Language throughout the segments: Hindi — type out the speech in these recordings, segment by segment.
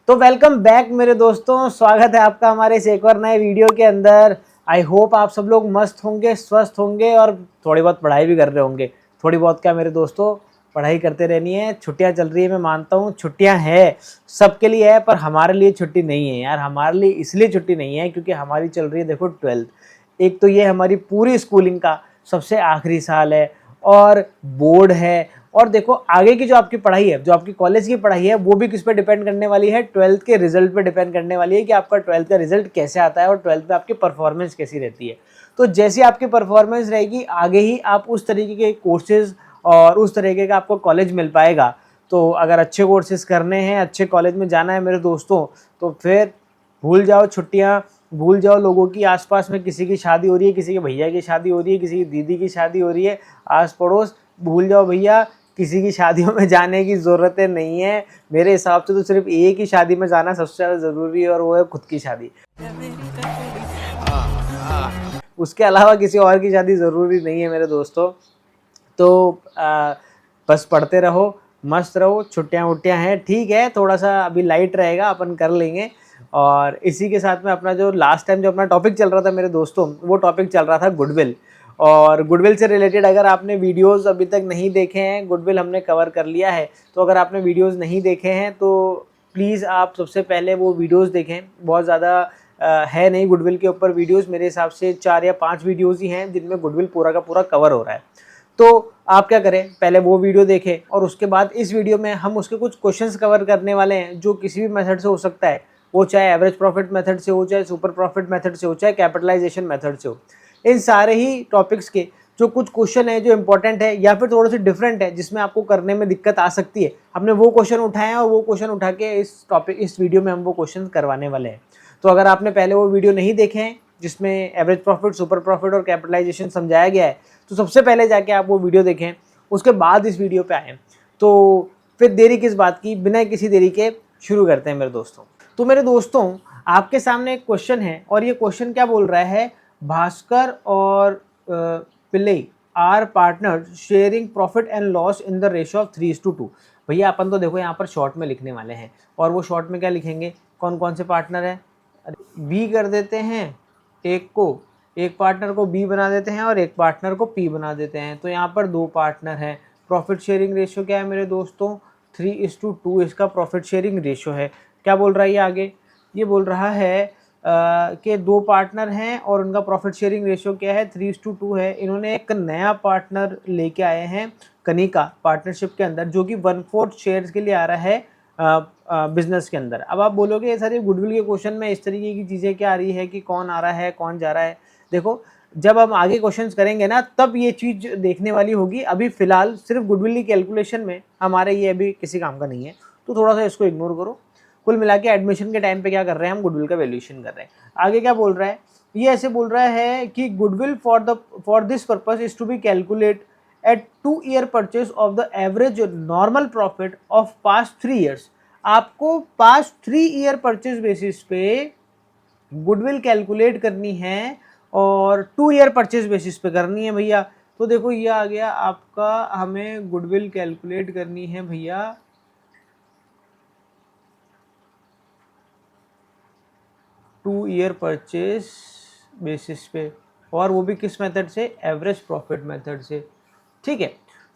तो वेलकम बैक मेरे दोस्तों, स्वागत है आपका हमारे इस एक और नए वीडियो के अंदर। आई होप आप सब लोग मस्त होंगे, स्वस्थ होंगे और थोड़ी बहुत पढ़ाई भी कर रहे होंगे। थोड़ी बहुत क्या मेरे दोस्तों, पढ़ाई करते रहनी है। छुट्टियां चल रही है, मैं मानता हूँ छुट्टियां है, सबके लिए है, पर हमारे लिए छुट्टी नहीं है यार। हमारे लिए इसलिए छुट्टी नहीं है क्योंकि हमारी चल रही है, देखो 12th। एक तो ये हमारी पूरी स्कूलिंग का सबसे आखिरी साल है और बोर्ड है। और देखो आगे की जो आपकी पढ़ाई है, जो आपकी कॉलेज की पढ़ाई है, वो भी किस पे डिपेंड करने वाली है? 12th के रिजल्ट पे डिपेंड करने वाली है कि आपका 12th का रिजल्ट कैसे आता है और 12th में आपकी परफॉर्मेंस कैसी रहती है। तो जैसी आपकी परफॉर्मेंस रहेगी, आगे ही आप उस तरीके के कोर्सेज और उस तरीके का आपको कॉलेज मिल पाएगा। तो अगर अच्छे कोर्सेज करने हैं, अच्छे कॉलेज में जाना है मेरे दोस्तों, तो फिर भूल जाओ छुट्टियां, भूल जाओ लोगों की। आसपास में किसी की शादी हो रही है, किसी के भैया की शादी हो रही है, किसी की दीदी की शादी हो रही है, आस पड़ोस, भूल जाओ भैया। किसी की शादियों में जाने की ज़रूरतें नहीं है। मेरे हिसाब से तो सिर्फ एक ही शादी में जाना सबसे ज़्यादा ज़रूरी है और वो है खुद की शादी। उसके अलावा किसी और की शादी ज़रूरी नहीं है मेरे दोस्तों। तो बस पढ़ते रहो, मस्त रहो। छुट्टियाँ वुट्टियाँ हैं, ठीक है, थोड़ा सा अभी लाइट रहेगा, अपन कर लेंगे। और इसी के साथ में अपना जो लास्ट टाइम जो अपना टॉपिक चल रहा था मेरे दोस्तों, वो टॉपिक चल रहा था गुडविल। और गुडविल से रिलेटेड अगर आपने वीडियोज़ अभी तक नहीं देखे हैं, गुडविल हमने कवर कर लिया है। तो अगर आपने वीडियोज़ नहीं देखे हैं तो प्लीज़ आप सबसे पहले वो वीडियोज़ देखें। बहुत ज़्यादा है नहीं गुडविल के ऊपर वीडियोज़, मेरे हिसाब से 4 या 5 वीडियोज़ ही हैं जिनमें गुडविल पूरा का पूरा कवर हो रहा है। तो आप क्या करें, पहले वो वीडियो देखें और उसके बाद इस वीडियो में हम उसके कुछ क्वेश्चंस कवर करने वाले हैं, जो किसी भी मेथड से हो सकता है। वो चाहे एवरेज प्रॉफिट मेथड से हो, चाहे सुपर प्रॉफिट मेथड से हो, चाहे कैपिटलाइजेशन मेथड से हो। इन सारे ही टॉपिक्स के जो कुछ क्वेश्चन है जो इंपॉर्टेंट है या फिर थोड़े से डिफरेंट है, जिसमें आपको करने में दिक्कत आ सकती है, हमने वो क्वेश्चन उठाए हैं और वो क्वेश्चन उठा के इस वीडियो में हम वो क्वेश्चन करवाने वाले हैं। तो अगर आपने पहले वो वीडियो नहीं देखे हैं जिसमें एवरेज प्रॉफिट, सुपर प्रॉफिट और कैपिटलाइजेशन समझाया गया है, तो सबसे पहले जाके आप वो वीडियो देखें, उसके बाद इस वीडियो पे आएँ। तो फिर देरी किस बात की, बिना किसी देरी के शुरू करते हैं मेरे दोस्तों। तो मेरे दोस्तों, आपके सामने एक क्वेश्चन है और ये क्वेश्चन क्या बोल रहा है? भास्कर और Pillai are partner sharing profit and loss in the ratio of 3:2। भैया अपन तो देखो यहाँ पर शॉर्ट में लिखने वाले हैं, और वो शॉर्ट में क्या लिखेंगे, कौन कौन से पार्टनर है? बी कर देते हैं, एक पार्टनर को बी बना देते हैं और एक पार्टनर को पी बना देते हैं। तो यहाँ पर 2 पार्टनर हैं। प्रॉफिट शेयरिंग रेशियो क्या है मेरे दोस्तों? 3:2 इसका प्रॉफिट शेयरिंग रेशियो है। क्या बोल रहा है ये आगे? ये बोल रहा है कि 2 पार्टनर हैं और उनका प्रॉफिट शेयरिंग रेशियो क्या है? 3:2 है। इन्होंने एक नया पार्टनर लेके आए हैं कनिका पार्टनरशिप के अंदर, जो कि 1/4 शेयर्स के लिए आ रहा है बिजनेस के अंदर। अब आप बोलोगे ये सारी गुडविल के क्वेश्चन में इस तरीके की चीज़ें क्या आ रही है कि कौन आ रहा है कौन जा रहा है? देखो, जब हम आगे क्वेश्चंस करेंगे ना, तब ये चीज़ देखने वाली होगी। अभी फिलहाल सिर्फ गुडविल की कैलकुलेशन में हमारे ये अभी किसी काम का नहीं है, तो थोड़ा सा इसको इग्नोर करो। कुल मिला के एडमिशन के टाइम पे क्या कर रहे हैं, हम गुडविल का वैल्यूएशन कर रहे हैं। आगे क्या बोल रहा है? ये ऐसे बोल रहा है कि goodwill for this purpose is to be calculate at 2-year purchase of the average normal profit of past 3 years। आपको पास्ट 3-year परचेज बेसिस पे गुडविल कैलकुलेट करनी है और 2-year परचेज बेसिस पे करनी है भैया। तो देखो ये आ गया आपका, हमें गुडविल कैलकुलेट करनी है भैया 2-year परचेज बेसिस पे, और वो भी किस मेथड से? एवरेज प्रॉफिट मेथड से। ठीक है,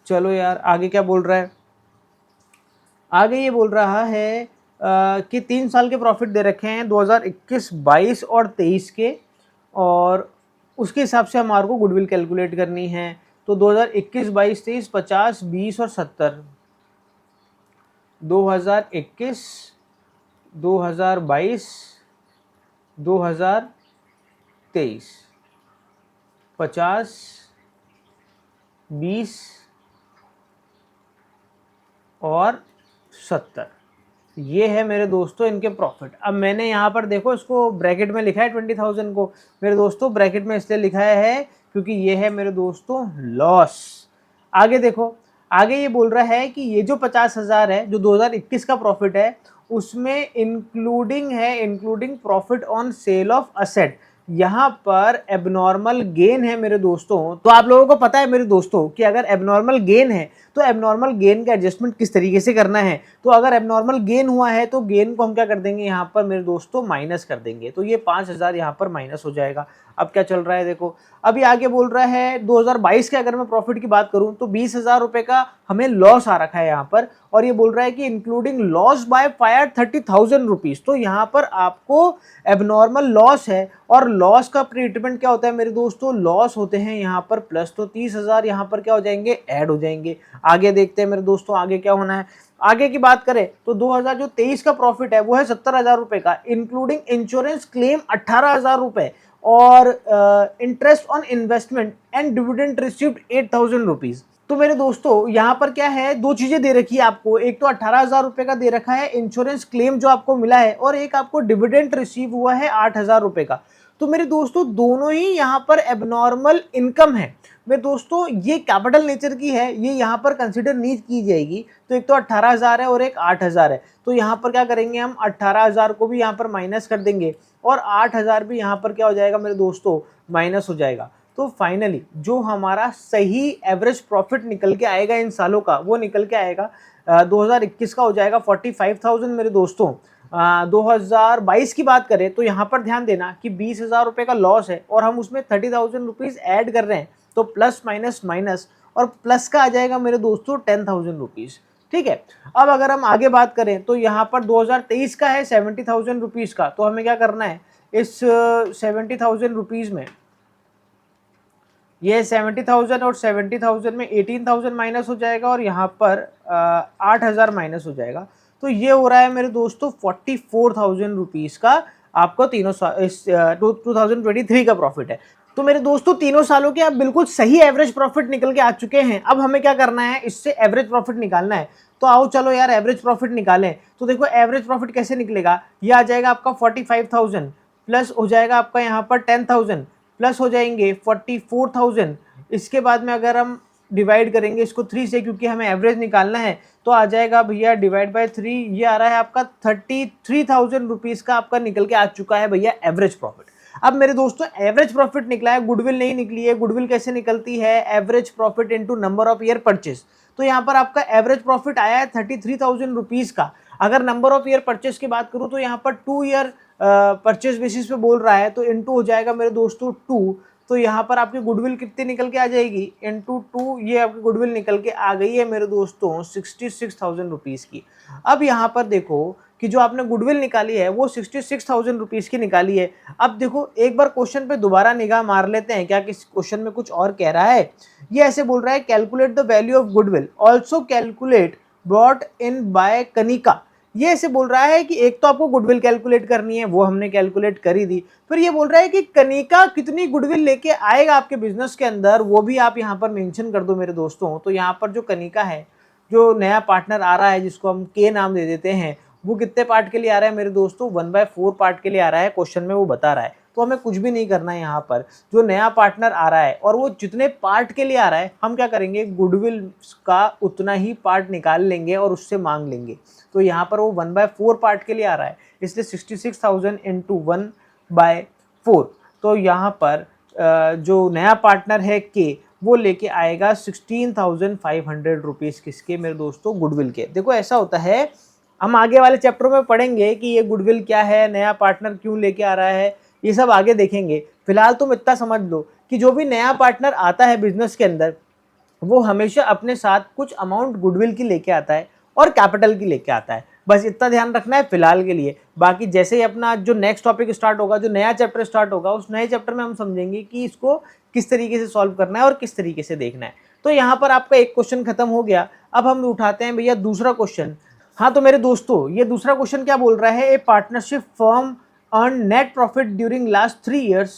चलो यार आगे क्या बोल रहा है? आगे ये बोल रहा है कि 3 साल के प्रॉफिट दे रखे हैं 2021, 22 और 23 के, और उसके हिसाब से हमारे को गुडविल कैलकुलेट करनी है। तो 2021, 22, 23, 50, 20 और 70। 2021, 2022, 2023, 50, 20 और 70। ये है मेरे दोस्तों इनके प्रॉफिट। अब मैंने यहाँ पर देखो इसको ब्रैकेट में लिखा है 20,000 को मेरे दोस्तों, ब्रैकेट में इसलिए लिखा है क्योंकि ये है मेरे दोस्तों लॉस। आगे देखो, आगे ये बोल रहा है कि ये जो 50,000 है, जो 2021 का प्रॉफिट है, उसमें including profit on sale of asset. यहाँ पर एबनॉर्मल गेन है मेरे दोस्तों। तो आप लोगों को पता है मेरे दोस्तों कि अगर एबनॉर्मल गेन है तो एबनॉर्मल गेन का एडजस्टमेंट किस तरीके से करना है। तो अगर एबनॉर्मल गेन हुआ है तो गेन को हम क्या कर देंगे यहाँ पर मेरे दोस्तों माइनस कर देंगे। तो ये 5000 यहाँ पर माइनस हो जाएगा। अब क्या चल रहा है देखो, अभी आगे बोल रहा है 2022 के अगर मैं प्रॉफिट की बात करूं तो 20,000 रुपए का हमें लॉस आ रखा है यहाँ पर, और ये बोल रहा है कि including loss by fire 30,000 rupees. तो यहाँ पर आपको एबनॉर्मल लॉस है, और लॉस का ट्रीटमेंट क्या होता है मेरे दोस्तों, लॉस होते हैं यहाँ पर प्लस, तो 30,000 यहाँ पर क्या हो जाएंगे, ऐड हो जाएंगे। आगे देखते हैं मेरे दोस्तों आगे क्या होना है। आगे की बात करें तो 2023 का प्रॉफिट है वो है 70,000 रुपए का, इंक्लूडिंग इंश्योरेंस क्लेम 18,000 रुपए, और interest on investment and dividend received 8,000 rupees. तो मेरे दोस्तों यहाँ पर क्या है, दो चीजें दे रखी है आपको, एक तो 18,000 रुपए का दे रखा है इंश्योरेंस क्लेम जो आपको मिला है, और एक आपको डिविडेंड रिसीव हुआ है 8,000 रुपए का। तो मेरे दोस्तों दोनों ही यहाँ पर एबनॉर्मल इनकम है मेरे दोस्तों, ये कैपिटल नेचर की है, ये यहाँ पर कंसिडर नहीं की जाएगी। तो एक तो 18,000 है और एक 8,000 है, तो यहाँ पर क्या करेंगे हम 18,000 को भी यहाँ पर माइनस कर देंगे, और 8,000 भी यहाँ पर क्या हो जाएगा मेरे दोस्तों, माइनस हो जाएगा। तो फाइनली जो हमारा सही एवरेज प्रॉफिट निकल के आएगा इन सालों का, वो निकल के आएगा 2021 का हो जाएगा 45,000 मेरे दोस्तों। 2022 की बात करें तो यहाँ पर ध्यान देना कि 20,000 रुपये का लॉस है, और हम उसमें 30,000 रुपीज़ ऐड कर रहे हैं, तो प्लस माइनस माइनस, और प्लस का आ जाएगा मेरे दोस्तों 10,000 रुपीज़। ठीक है, अब अगर हम आगे बात करें तो यहाँ पर 2023 का है 70,000 रुपीज़ का, तो हमें क्या करना है, इस 70,000 रुपीज़ में ये 70,000 और 70,000 में 18,000 माइनस हो जाएगा, और यहाँ पर 8,000 माइनस हो जाएगा। तो ये हो रहा है मेरे दोस्तों 44,000 रुपीज़ का आपको तीनों 2023 का प्रॉफिट है। तो मेरे दोस्तों तीनों सालों के आप बिल्कुल सही एवरेज प्रॉफिट निकल के आ चुके हैं। अब हमें क्या करना है, इससे एवरेज प्रॉफिट निकालना है। तो आओ चलो यार एवरेज प्रॉफिट निकालें। तो देखो एवरेज प्रॉफिट कैसे निकलेगा, ये आ जाएगा आपका 45,000 प्लस हो जाएगा आपका यहाँ पर 10,000 प्लस हो जाएंगे 44,000। इसके बाद में अगर हम डिवाइड करेंगे इसको 3 से, क्योंकि हमें एवरेज निकालना है, तो आ जाएगा भैया डिवाइड बाय 3, ये आ रहा है आपका 33,000 रुपीज़ का आपका निकल के आ चुका है भैया एवरेज प्रॉफिट। अब मेरे दोस्तों एवरेज प्रॉफिट निकला है, गुडविल नहीं निकली है। गुडविल कैसे निकलती है, average profit into number of year purchase. तो यहाँ पर आपका एवरेज प्रॉफिट आया है 33,000 रुपीज़ का। अगर नंबर ऑफ ईयर परचेज की बात करूँ तो यहाँ पर 2 ईयर परचेज बेसिस पे बोल रहा है, तो इनटू हो जाएगा मेरे दोस्तों 2। तो यहाँ पर आपकी गुडविल कितनी निकल के आ जाएगी, इनटू 2, ये आपकी गुडविल निकल के आ गई है मेरे दोस्तों 66,000 रुपीज़ की। अब यहाँ पर देखो कि जो आपने गुडविल निकाली है वो 66,000 रुपीज़ की निकाली है। अब देखो एक बार क्वेश्चन पे दोबारा निगाह मार लेते हैं, क्या किस क्वेश्चन में कुछ और कह रहा है। ये ऐसे बोल रहा है, calculate the value of goodwill also calculate brought in by Kanika. ये ऐसे बोल रहा है कि एक तो आपको गुडविल कैलकुलेट करनी है, वो हमने कैलकुलेट करी दी, फिर ये बोल रहा है कि कनिका कितनी गुडविल लेके आएगा आपके बिजनेस के अंदर, वो भी आप यहाँ पर मेंशन कर दो मेरे दोस्तों। तो यहाँ पर जो कनिका है, जो नया पार्टनर आ रहा है जिसको हम के नाम दे देते हैं, वो कितने पार्ट के लिए आ रहा है मेरे दोस्तों, 1/4 पार्ट के लिए आ रहा है, क्वेश्चन में वो बता रहा है। तो हमें कुछ भी नहीं करना है यहाँ पर, जो नया पार्टनर आ रहा है और वो जितने पार्ट के लिए आ रहा है, हम क्या करेंगे, गुडविल का उतना ही पार्ट निकाल लेंगे और उससे मांग लेंगे। तो यहाँ पर वो 1/4 पार्ट के लिए आ रहा है, इसलिए 66,000 इंटू 1/4। तो यहाँ पर जो नया पार्टनर है के, वो लेके आएगा 16,500 रुपीज़ किसके मेरे दोस्तों, गुडविल के। देखो ऐसा होता है, हम आगे वाले चैप्टर में पढ़ेंगे कि ये गुडविल क्या है, नया पार्टनर क्यों लेके आ रहा है, ये सब आगे देखेंगे। फिलहाल तुम इतना समझ लो कि जो भी नया पार्टनर आता है बिजनेस के अंदर, वो हमेशा अपने साथ कुछ अमाउंट गुडविल की लेके आता है और कैपिटल की लेके आता है। बस इतना ध्यान रखना है फिलहाल के लिए। बाकी जैसे ही अपना जो नेक्स्ट टॉपिक स्टार्ट होगा, जो नया चैप्टर स्टार्ट होगा, उस नए चैप्टर में हम समझेंगे कि इसको किस तरीके से सॉल्व करना है और किस तरीके से देखना है। तो यहाँ पर आपका एक क्वेश्चन खत्म हो गया। अब हम उठाते हैं भैया दूसरा क्वेश्चन। हाँ तो मेरे दोस्तों ये दूसरा क्वेश्चन क्या बोल रहा है, ए partnership firm earn net profit during last 3 years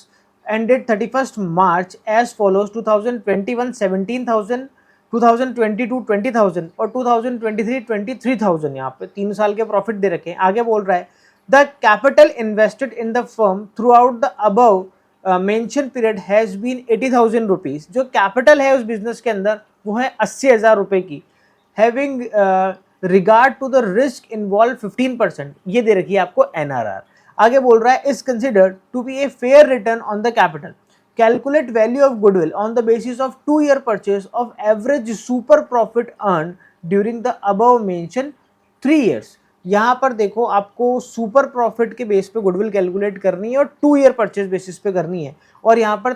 ended 31st March as follows: 2021 17,000, 2022 20,000 और 2023 23,000। यहाँ पे 3 साल के प्रॉफिट दे रखे हैं। आगे बोल रहा है, the capital invested in the firm throughout the above mention period has been 80,000 rupees. जो कैपिटल है उस बिजनेस के अंदर वो है 80,000 रुपये की। Having regard to the risk involve 15%, ये दे रखी है आपको NRR। आगे बोल रहा है is considered to be a fair return on the capital, calculate value of goodwill on the basis of 2 year purchase of average super profit earn during the above mention 3 years। यहाँ पर देखो आपको सुपर प्रॉफिट के बेस पे गुडविल कैलकुलेट करनी है और 2 year परचेज बेसिस पे करनी है। और यहाँ पर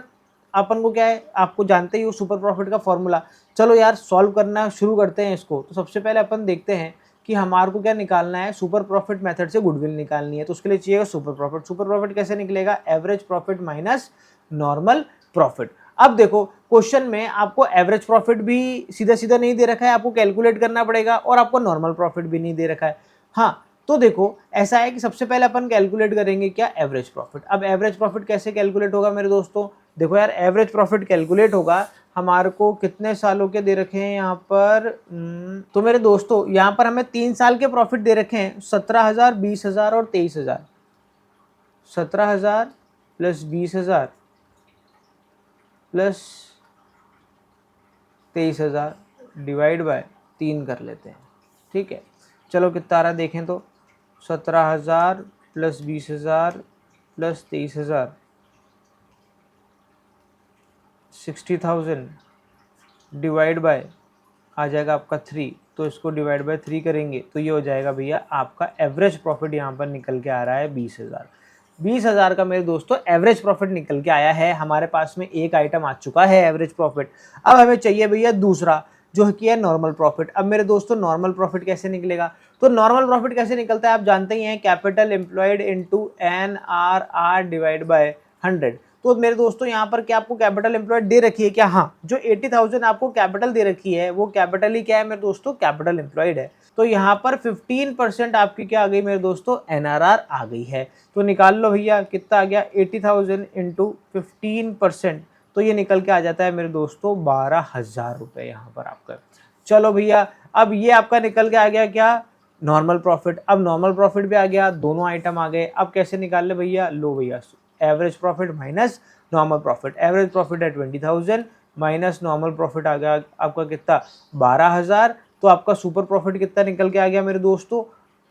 अपन को क्या है, आपको जानते ही हो सुपर प्रॉफिट का फॉर्मूला। चलो यार सॉल्व करना शुरू करते हैं इसको। तो सबसे पहले अपन देखते हैं कि हमारे को क्या निकालना है, सुपर प्रॉफिट मेथड से गुडविल निकालनी है। तो उसके लिए चाहिए सुपर प्रॉफिट। सुपर प्रॉफिट कैसे निकलेगा, average profit minus normal profit. अब देखो क्वेश्चन में आपको एवरेज प्रॉफिट भी सीधा सीधा नहीं दे रखा है, आपको कैलकुलेट करना पड़ेगा, और आपको नॉर्मल प्रॉफिट भी नहीं दे रखा है। हाँ तो देखो ऐसा है कि सबसे पहले अपन कैलकुलेट करेंगे क्या, एवरेज प्रॉफिट। अब एवरेज प्रॉफिट कैसे कैलकुलेट होगा मेरे दोस्तों, देखो यार एवरेज प्रॉफिट कैलकुलेट होगा, हमारे को कितने सालों के दे रखे हैं यहाँ पर, तो मेरे दोस्तों यहाँ पर हमें 3 साल के प्रॉफिट दे रखे हैं, 17,000, 20,000 और 23,000। 17,000 प्लस 20,000 प्लस 23,000 डिवाइड बाय 3 कर लेते हैं। ठीक है, चलो कितना आ रहा देखें तो, 17,000 प्लस 20,000 प्लस 23,000 60,000 डिवाइड बाय आ जाएगा आपका 3। तो इसको डिवाइड बाय 3 करेंगे तो ये हो जाएगा भैया आपका एवरेज प्रॉफिट यहाँ पर निकल के आ रहा है 20,000। 20,000 का मेरे दोस्तों एवरेज प्रॉफिट निकल के आया है। हमारे पास में एक आइटम आ चुका है एवरेज प्रॉफिट। अब हमें चाहिए भैया दूसरा जो कि है नॉर्मल प्रॉफिट। अब मेरे दोस्तों नॉर्मल प्रॉफिट कैसे निकलेगा, तो नॉर्मल प्रॉफिट कैसे निकलता है आप जानते ही हैं, capital employed into NRR divide by 100। तो मेरे दोस्तों यहाँ पर क्या आपको कैपिटल एम्प्लॉयड दे रखी है क्या, हाँ जो 80,000 आपको कैपिटल दे रखी है वो कैपिटल ही क्या है मेरे दोस्तों, कैपिटल एम्प्लॉयड है। तो यहाँ पर 15% आपकी क्या आ गई मेरे दोस्तों, NRR आ गई है। तो निकाल लो भैया कितना आ गया, 80,000 इंटू 15%, तो ये निकल के आ जाता है मेरे दोस्तों 12,000 रुपये यहाँ पर आपका। चलो भैया अब ये आपका निकल के आ गया क्या, नॉर्मल प्रॉफिट। अब नॉर्मल प्रॉफिट भी आ गया, दोनों आइटम आ गए। अब कैसे निकाल ले भैया, लो भैया average profit minus normal profit. Average profit है 20,000 माइनस नॉर्मल प्रॉफिट आ गया आपका कितना, 12,000। तो आपका सुपर प्रॉफिट कितना निकल के आ गया मेरे दोस्तों,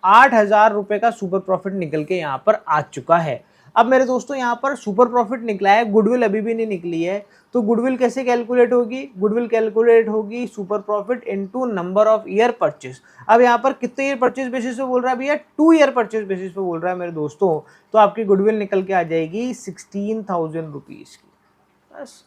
8,000 रुपये का सुपर प्रॉफिट निकल के यहाँ पर आ चुका है। अब मेरे दोस्तों यहाँ पर सुपर प्रॉफिट निकला है, गुडविल अभी भी नहीं निकली है। तो गुडविल कैसे कैलकुलेट होगी, गुडविल कैलकुलेट होगी super profit into number of year purchase. अब यहाँ पर कितने ईयर परचेज बेसिस पे बोल रहा है भैया, 2 year परचेज बेसिस पे बोल रहा है मेरे दोस्तों। तो आपकी गुडविल निकल के आ जाएगी 16,000 रुपीज़ की। बस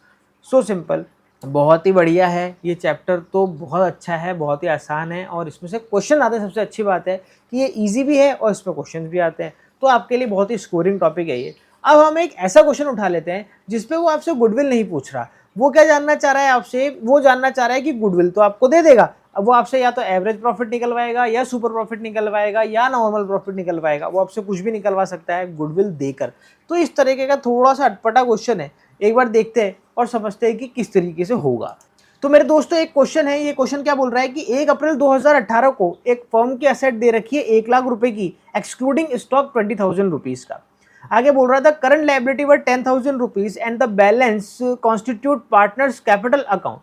सो सिंपल, बहुत ही बढ़िया है ये चैप्टर, तो बहुत अच्छा है, बहुत ही आसान है, और इसमें से क्वेश्चन आते हैं। सबसे अच्छी बात है कि ये इजी भी है और इसमें क्वेश्चन भी आते हैं, तो आपके लिए बहुत ही स्कोरिंग टॉपिक है ये। अब हम एक ऐसा क्वेश्चन उठा लेते हैं जिसपे वो आपसे गुडविल नहीं पूछ रहा, वो क्या जानना चाह रहा है आपसे, वो जानना चाह रहा है कि गुडविल तो आपको दे देगा, अब वो आपसे या तो एवरेज प्रॉफिट निकलवाएगा या सुपर प्रॉफिट निकलवाएगा या नॉर्मल प्रॉफिट निकलवाएगा, वो आपसे कुछ भी निकलवा सकता है गुडविल देकर। तो इस तरीके का थोड़ा सा अटपटा क्वेश्चन है, एक बार देखते हैं और समझते हैं कि किस तरीके से होगा। तो मेरे दोस्तों एक क्वेश्चन है, ये क्वेश्चन क्या बोल रहा है कि 1 अप्रैल 2018 को एक फर्म की एसेट दे रखी है 1 लाख रुपए की, एक्सक्लूडिंग स्टॉक 20,000 रुपीज का। आगे बोल रहा था current liability were 10,000 rupees and the balance constitute partners capital account.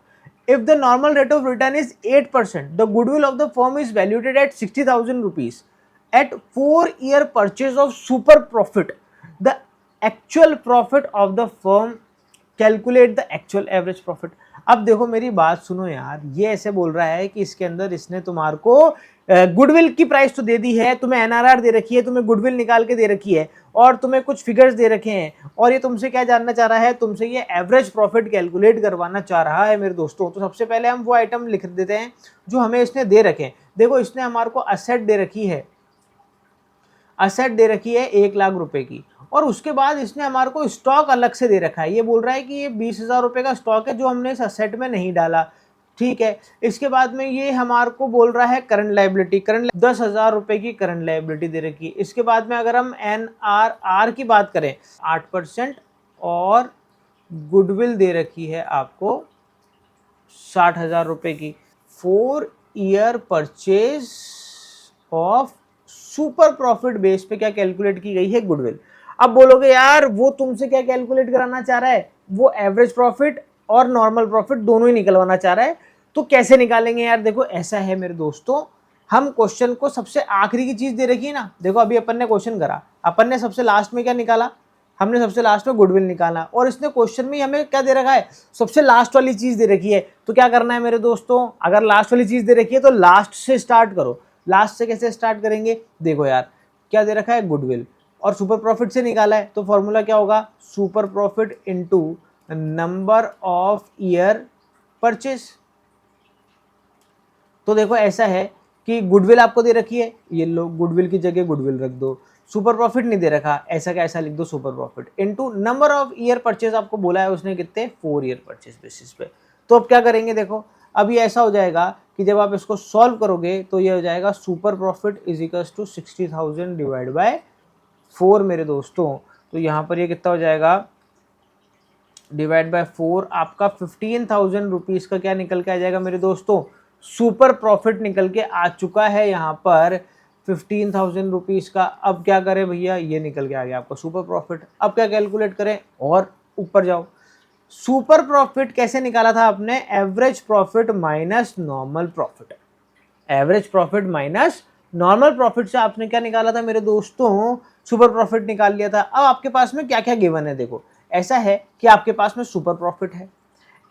If the normal rate of return is 8%, the goodwill of the firm is valued at 60,000 rupees. At 4-year purchase of super profit, the actual profit of the firm, calculate the actual average profit. अब देखो मेरी बात सुनो यार, ये ऐसे बोल रहा है कि इसके अंदर इसने तुम्हारे को गुडविल की प्राइस तो दे दी है, तुम्हें एनआरआर दे रखी है, तुम्हें गुडविल निकाल के दे रखी है, और तुम्हें कुछ फिगर्स दे रखे हैं, और ये तुमसे क्या जानना चाह रहा है, तुमसे ये एवरेज प्रॉफिट कैलकुलेट करवाना चाह रहा है मेरे दोस्तों। तो सबसे पहले हम वो आइटम लिख देते हैं जो हमें इसने दे रखे। देखो इसने हमारे को असेट दे रखी है, असेट दे रखी है 1 लाख रुपए की, और उसके बाद इसने हमारे को स्टॉक अलग से दे रखा है। ये बोल रहा है कि ये 20,000 रुपये का स्टॉक है जो हमने इस असेट में नहीं डाला, ठीक है। इसके बाद में ये हमारे को बोल रहा है करंट लायबिलिटी, 10,000 रुपये की करंट लायबिलिटी दे रखी है। इसके बाद में अगर हम NRR की बात करें 8%, और गुडविल दे रखी है आपको 60,000 रुपये की। 4 year purchase of super profit base पे क्या कैलकुलेट की गई है, गुडविल। अब बोलोगे यार वो तुमसे क्या कैलकुलेट कराना चाह रहा है, वो एवरेज प्रॉफिट और नॉर्मल प्रॉफिट दोनों ही निकलवाना चाह रहा है। तो कैसे निकालेंगे यार, देखो ऐसा है मेरे दोस्तों हम क्वेश्चन को सबसे आखिरी की चीज दे रखी है ना, देखो अभी अपन ने क्वेश्चन करा, अपन ने सबसे लास्ट में क्या निकाला, हमने सबसे लास्ट में गुडविल निकाला, और इसने क्वेश्चन में हमें क्या दे रखा है, सबसे लास्ट वाली चीज दे रखी है। तो क्या करना है मेरे दोस्तों, अगर लास्ट वाली चीज दे रखी है तो लास्ट से स्टार्ट करो। लास्ट से कैसे स्टार्ट करेंगे, देखो यार क्या दे रखा है, गुडविल, और सुपर प्रॉफिट से निकाला है, तो फॉर्मूला क्या होगा, super profit into number of year purchase. तो देखो ऐसा है कि गुडविल आपको दे रखी है, ये लो गुडविल की जगह गुडविल रख दो, सुपर प्रॉफिट नहीं दे रखा, ऐसा का ऐसा लिख दो super profit into number of year purchase, आपको बोला है उसने कितने, 4 ईयर परचेज बेसिस पे। तो अब क्या करेंगे, देखो अब ये ऐसा हो जाएगा कि जब आप इसको सॉल्व करोगे तो ये हो जाएगा super profit is equals to 60,000 divide by 4 मेरे दोस्तों। तो यहाँ पर ये कितना हो जाएगा, डिवाइड बाय 4, आपका 15,000 रुपीज़ का क्या निकल के आ जाएगा मेरे दोस्तों, सुपर प्रॉफिट निकल के आ चुका है यहाँ पर 15,000 रुपीज़ का। अब क्या करें भैया, ये निकल के आ गया आपका सुपर प्रॉफिट। अब क्या कैलकुलेट करें, और ऊपर जाओ, सुपर प्रॉफिट कैसे निकाला था आपने, average profit minus normal profit, average profit minus normal profit से आपने क्या निकाला था मेरे दोस्तों, सुपर प्रॉफिट निकाल लिया था। अब आपके पास में क्या क्या गिवन है, देखो ऐसा है कि आपके पास में सुपर प्रॉफिट है,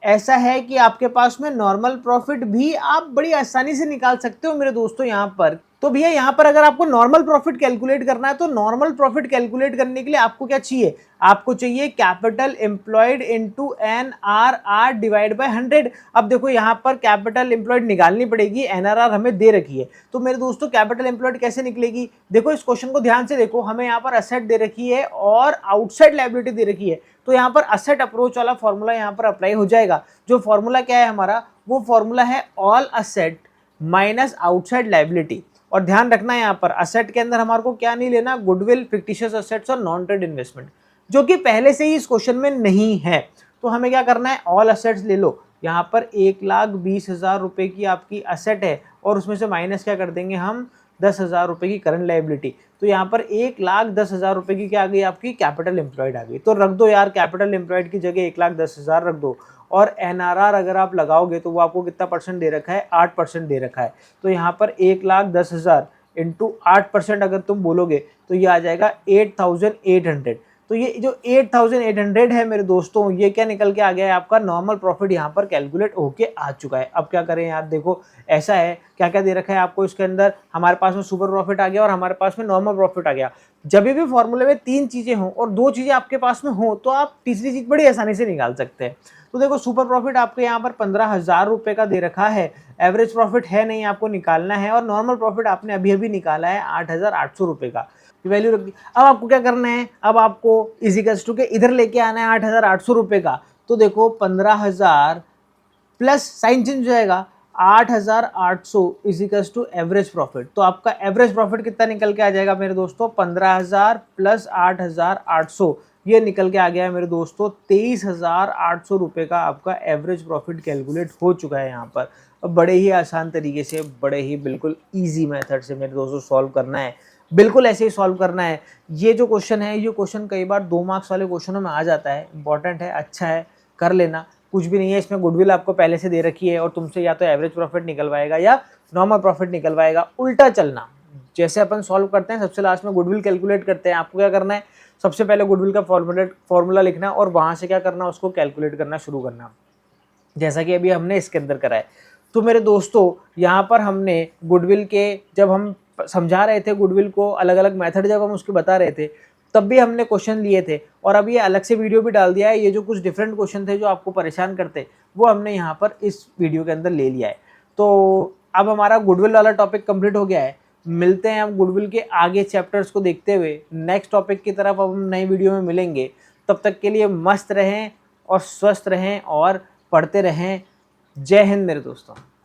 ऐसा है कि आपके पास में नॉर्मल प्रॉफिट भी आप बड़ी आसानी से निकाल सकते हो मेरे दोस्तों यहाँ पर। तो भैया यहाँ पर अगर आपको नॉर्मल प्रॉफिट कैलकुलेट करना है तो नॉर्मल प्रॉफिट कैलकुलेट करने के लिए आपको क्या चाहिए, आपको चाहिए capital employed into NRR divide by 100। अब देखो यहाँ पर कैपिटल एम्प्लॉयड निकालनी पड़ेगी, एनआरआर हमें दे रखी है, तो मेरे दोस्तों कैपिटल एम्प्लॉयड कैसे निकलेगी, देखो इस क्वेश्चन को ध्यान से देखो, हमें यहाँ पर असेट दे रखी है और आउटसाइड लायबिलिटी दे रखी है, तो यहाँ पर असेट अप्रोच वाला फॉर्मूला यहाँ पर अप्लाई हो जाएगा। जो फॉर्मूला क्या है हमारा, वो फॉर्मूला है all asset minus outside liability. और ध्यान रखना है यहाँ पर असेट के अंदर हमारे को क्या नहीं लेना, गुडविल, फिक्टिशियस असेट्स और नॉन ट्रेड इन्वेस्टमेंट, जो कि पहले से ही इस क्वेश्चन में नहीं है। तो हमें क्या करना है, ऑल असेट्स ले लो, यहाँ पर 1,20,000 रुपए की आपकी असेट है, और उसमें से माइनस क्या कर देंगे हम, 10,000 रुपए की करंट लायबिलिटी। तो यहाँ पर 1,10,000 रुपए की क्या आ गई, आपकी कैपिटल एम्प्लॉयड आ गई। तो रख दो यार, कैपिटल एम्प्लॉयड की जगह 1,10,000 रख दो, और एनआरआर अगर आप लगाओगे तो वो आपको कितना परसेंट दे रखा है, 8% दे रखा है। तो यहाँ पर 1,10,000 इंटू 8% अगर तुम बोलोगे तो ये आ जाएगा 8,800। तो ये जो 8,800 है मेरे दोस्तों, ये क्या निकल के आ गया है, आपका नॉर्मल प्रॉफिट यहाँ पर कैलकुलेट होके आ चुका है। अब क्या करें यार, देखो ऐसा है, क्या क्या दे रखा है आपको इसके अंदर, हमारे पास में सुपर प्रॉफिट आ गया और हमारे पास में नॉर्मल प्रॉफिट आ गया। जब भी फॉर्मूले में 3 चीजें हों और 2 चीजें आपके पास में हो तो आप तीसरी चीज बड़ी आसानी से निकाल सकते हैं। तो देखो सुपर प्रॉफिट आपके यहाँ पर 15,000 रुपए का दे रखा है, एवरेज प्रॉफिट है नहीं, आपको निकालना है, और नॉर्मल प्रॉफिट आपने अभी अभी निकाला है 8,800 रुपए का वैल्यू रख दी। अब आपको क्या करना है, अब आपको इजिकल्स टू के इधर लेके आना है 8,800 रुपए का। तो देखो 15,000 प्लस साइन चेंज हो जाएगा, 8,800 इजिकल्स टू एवरेज प्रॉफिट। तो आपका एवरेज प्रॉफिट कितना निकल के आ जाएगा मेरे दोस्तों, 15,000 प्लस 8,800, ये निकल के आ गया है मेरे दोस्तों 23,800 रुपए का आपका एवरेज प्रॉफिट कैलकुलेट हो चुका है यहाँ पर। अब बड़े ही आसान तरीके से, बड़े ही बिल्कुल इजी मेथड से मेरे दोस्तों सॉल्व करना है, बिल्कुल ऐसे ही सॉल्व करना है। ये जो क्वेश्चन है, ये क्वेश्चन कई बार 2 मार्क्स वाले क्वेश्चनों में आ जाता है, इंपॉर्टेंट है, अच्छा है, कर लेना, कुछ भी नहीं है इसमें। गुडविल आपको पहले से दे रखी है और तुमसे या तो एवरेज प्रॉफिट निकलवाएगा या नॉर्मल प्रॉफिट निकलवाएगा, उल्टा चलना। जैसे अपन सॉल्व करते हैं सबसे लास्ट में गुडविल कैलकुलेट करते हैं, आपको क्या करना है, सबसे पहले गुडविल का फॉर्मूला लिखना और वहां से क्या करना, उसको कैलकुलेट करना शुरू करना, जैसा कि अभी हमने इसके अंदर करा है। तो मेरे दोस्तों यहाँ पर हमने गुडविल के, जब हम समझा रहे थे गुडविल को, अलग अलग मेथड जब हम उसके बता रहे थे, तब भी हमने क्वेश्चन लिए थे, और अब ये अलग से वीडियो भी डाल दिया है। ये जो कुछ डिफरेंट क्वेश्चन थे जो आपको परेशान करते, वो हमने यहाँ पर इस वीडियो के अंदर ले लिया है। तो अब हमारा गुडविल वाला टॉपिक कंप्लीट हो गया है। मिलते हैं हम गुडविल के आगे चैप्टर्स को देखते हुए नेक्स्ट टॉपिक की तरफ, अब हम नई वीडियो में मिलेंगे। तब तक के लिए मस्त रहें और स्वस्थ रहें और पढ़ते रहें। जय हिंद मेरे दोस्तों।